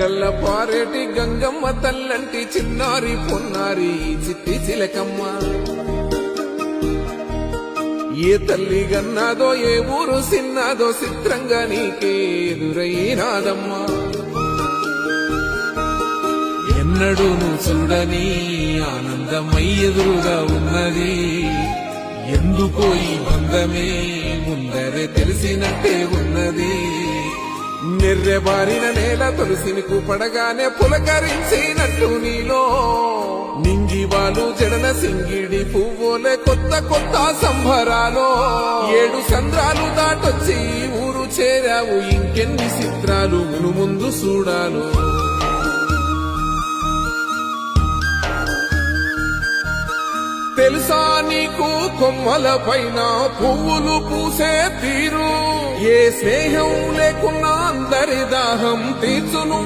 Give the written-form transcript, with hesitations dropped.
గల్ల పారేటి గంగమ్మ తల్లంటి చిన్నారి పొన్నారి చిట్టి చిలకమ్మ ఏ తల్లి గన్నాదో ఏ ఊరు సిన్నాదో చిత్రంగా నీకే ఎదురైనాదమ్మా ఎన్నడూ నువ్వు చూడని ఆనందమై ఎదురుగా ఉన్నది ఎందుకో ఈ బంధమే ముందరే తెలిసినట్టే ఉన్నది నిర్రెబారిన నేల తులసినికు పడగానే పులకరించినట్టు నీలో నింగివాలు జడన సింగిడి పువ్వులే కొత్త కొత్త సంభరాలో 7 సంద్రాలు దాటొచ్చి ఊరు చేరావు ఇంకెన్ని చిత్రాలు ముందు చూడాలు తెలుసా నీకు కొమ్మల పైన పువ్వులు పూసే తీరు ఏ స్నేహం లేకున్నా అందరి దాహం తీర్చును